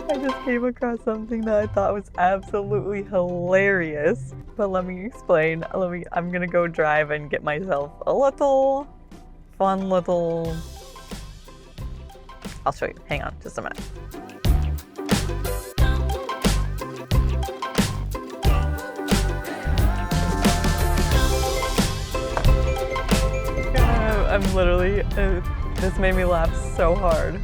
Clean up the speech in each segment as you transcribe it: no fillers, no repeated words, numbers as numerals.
I just came across something that I thought was absolutely hilarious. But let me explain. I'm gonna go drive and get myself a little fun little... I'll show you. Hang on, just a minute. I'm literally, this made me laugh so hard.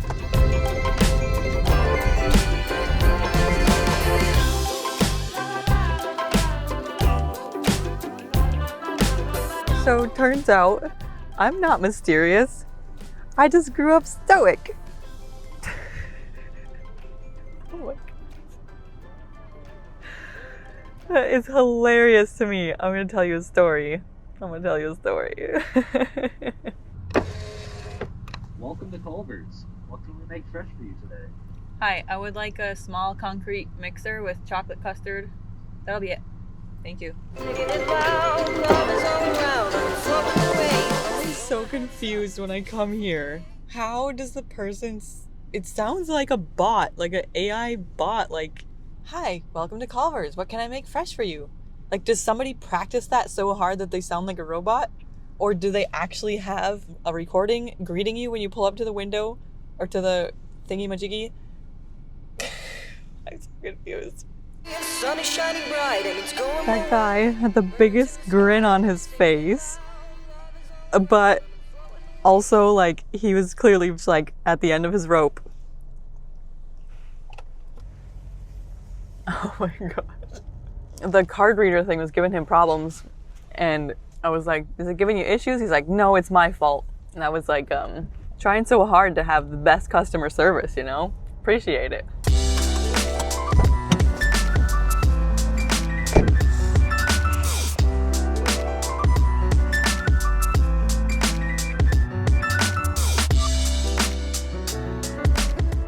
So turns out, I'm not mysterious. I just grew up stoic. Oh my God. That is hilarious to me. I'm gonna tell you a story. Welcome to Culver's. What can we make fresh for you today? I would like a small concrete mixer with chocolate custard. That'll be it. Thank you. I'm so confused when I come here. How does the person... It sounds like a bot, like an AI bot, like, hi, welcome to Culver's. What can I make fresh for you? Like, does somebody practice that so hard that they sound like a robot? Or do they actually have a recording greeting you when you pull up to the window or to the thingy-majiggy? I'm so confused. Sun is shining bright and it's going. That guy had the biggest grin on his face, but also, like, he was clearly just, like, at the end of his rope. Oh my God. The card reader thing was giving him problems, and I was like, is it giving you issues? He's like, no, it's my fault. And I was like, trying so hard to have the best customer service, you know? Appreciate it.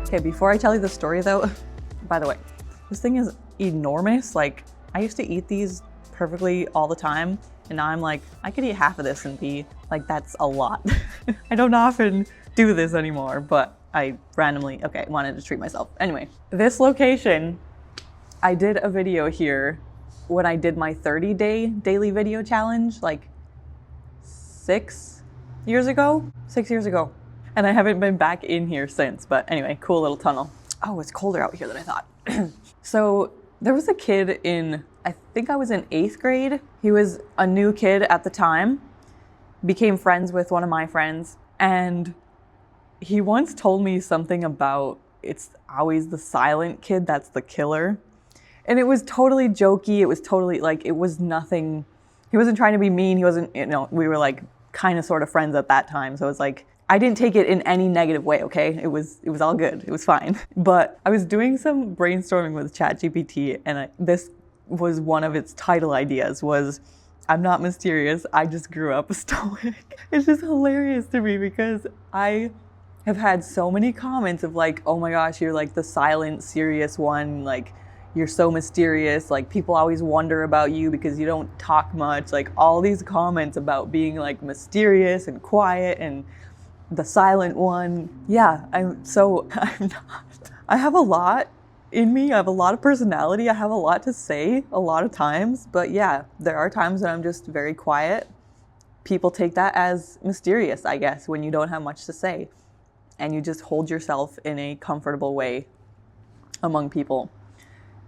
Okay, before I tell you the story though, by the way, this thing is enormous. Like, I used to eat these perfectly all the time, and now I'm like, I could eat half of this and be like, that's a lot. I don't often do this anymore, but I randomly, wanted to treat myself. Anyway, this location, I did a video here when I did my 30-day daily video challenge, like 6 years ago. And I haven't been back in here since, but anyway, cool little tunnel. Oh, it's colder out here than I thought. So there was a kid in, I think I was in 8th grade. He was a new kid at the time, became friends with one of my friends, and he once told me something about it's always the silent kid that's the killer. And it was totally jokey. It was totally like, it was nothing. He wasn't trying to be mean. He wasn't, we were like kind of sort of friends at that time. So it was like, I didn't take it in any negative way, okay? It was all good. It was fine. But I was doing some brainstorming with ChatGPT, and this was one of its title ideas was, I'm not mysterious, I just grew up stoic. It's just hilarious to me because I have had so many comments of like, oh my gosh, you're like the silent, serious one, like you're so mysterious, like people always wonder about you because you don't talk much, like all these comments about being like mysterious and quiet and the silent one. Yeah, I'm not. I have a lot in me. I have a lot of personality. I have a lot to say a lot of times. But yeah, there are times when I'm just very quiet. People take that as mysterious, I guess, when you don't have much to say. And you just hold yourself in a comfortable way among people.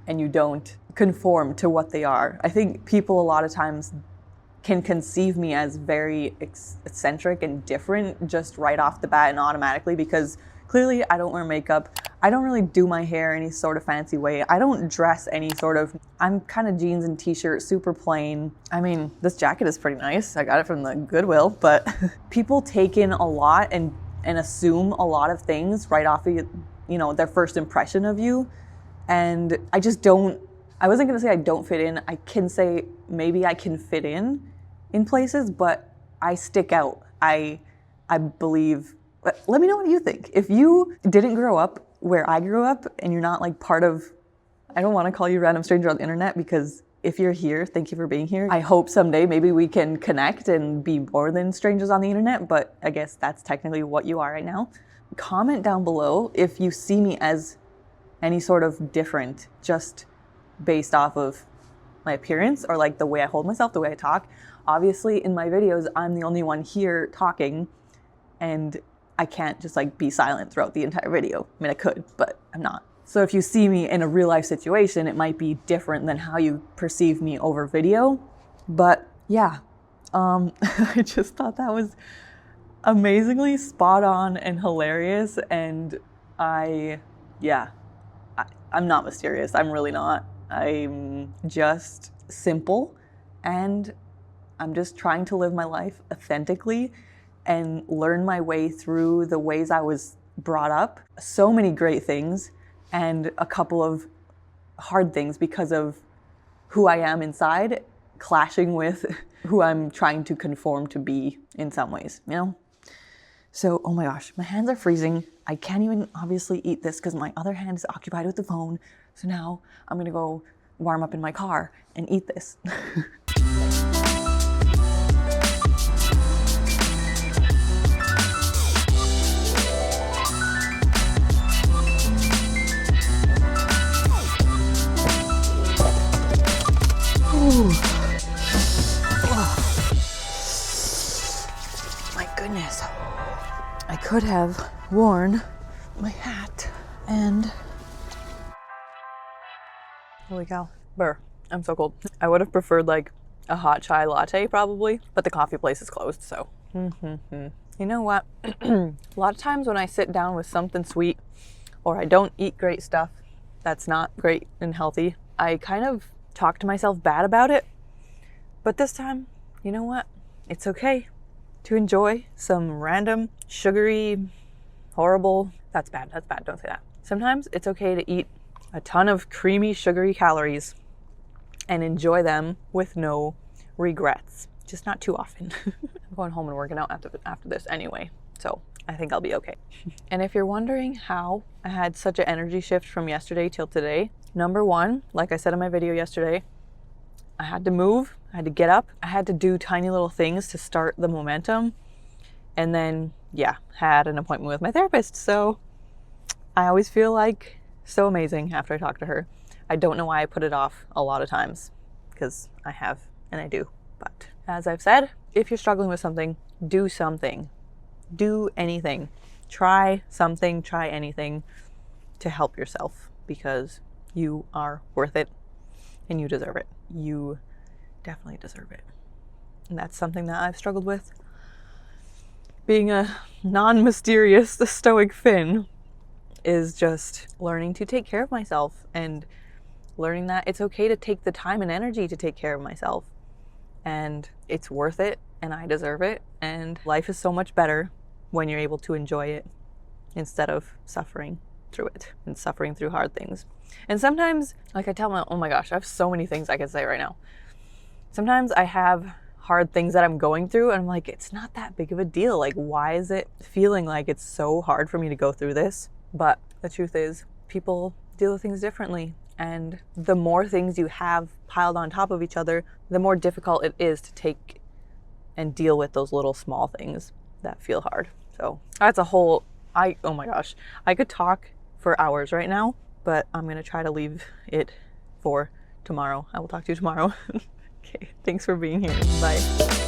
And you don't conform to what they are. I think people a lot of times can conceive me as very eccentric and different just right off the bat and automatically because clearly I don't wear makeup. I don't really do my hair any sort of fancy way. I don't dress any sort of, I'm kind of jeans and t-shirt, super plain. I mean, this jacket is pretty nice. I got it from the Goodwill, but people take in a lot and assume a lot of things right off of, their first impression of you. And I just don't, I wasn't gonna say I don't fit in. I can say maybe I can fit in places, but I stick out. I believe, let me know what you think. If you didn't grow up where I grew up and you're not like part of, I don't wanna call you a random stranger on the internet because if you're here, thank you for being here. I hope someday maybe we can connect and be more than strangers on the internet, but I guess that's technically what you are right now. Comment down below if you see me as any sort of different just based off of my appearance or like the way I hold myself, the way I talk. Obviously in my videos, I'm the only one here talking and I can't just like be silent throughout the entire video. I mean, I could, but I'm not. So if you see me in a real life situation, it might be different than how you perceive me over video. But yeah, I just thought that was amazingly spot on and hilarious. And I'm not mysterious. I'm really not. I'm just simple and I'm just trying to live my life authentically and learn my way through the ways I was brought up. So many great things and a couple of hard things because of who I am inside, clashing with who I'm trying to conform to be in some ways, you know? So, oh my gosh, my hands are freezing. I can't even obviously eat this because my other hand is occupied with the phone. So now I'm gonna go warm up in my car and eat this. My goodness. I could have worn my hat and holy cow. Burr. I'm so cold. I would have preferred like a hot chai latte probably, but the coffee place is closed, so. You know what? A lot of times when I sit down with something sweet or I don't eat great stuff that's not great and healthy, I kind of talk to myself bad about it. But this time, you know what? It's okay to enjoy some random, sugary, horrible, that's bad, don't say that. Sometimes it's okay to eat a ton of creamy, sugary calories and enjoy them with no regrets. Just not too often. I'm going home and working out after this anyway, so I think I'll be okay. And if you're wondering how I had such an energy shift from yesterday till today, number one, like I said in my video yesterday, I had to move, I had to get up, I had to do tiny little things to start the momentum, and then, yeah, had an appointment with my therapist, so I always feel like so amazing after I talk to her. I don't know why I put it off a lot of times, because I have, and I do. But as I've said, if you're struggling with something, do something. Do anything. Try something, try anything to help yourself, because you are worth it and you deserve it. You definitely deserve it. And that's something that I've struggled with. Being a non-mysterious stoic Finn is just learning to take care of myself and learning that it's okay to take the time and energy to take care of myself. And it's worth it and I deserve it. And life is so much better when you're able to enjoy it instead of suffering through it and suffering through hard things. And sometimes, like I tell my, oh my gosh, I have so many things I could say right now. Sometimes I have hard things that I'm going through and I'm like, it's not that big of a deal. Like, why is it feeling like it's so hard for me to go through this? But the truth is, people deal with things differently. And the more things you have piled on top of each other, the more difficult it is to take and deal with those little small things that feel hard. So that's a whole, oh my gosh, I could talk for hours right now, but I'm gonna try to leave it for tomorrow. I will talk to you tomorrow. Okay, thanks for being here. Bye.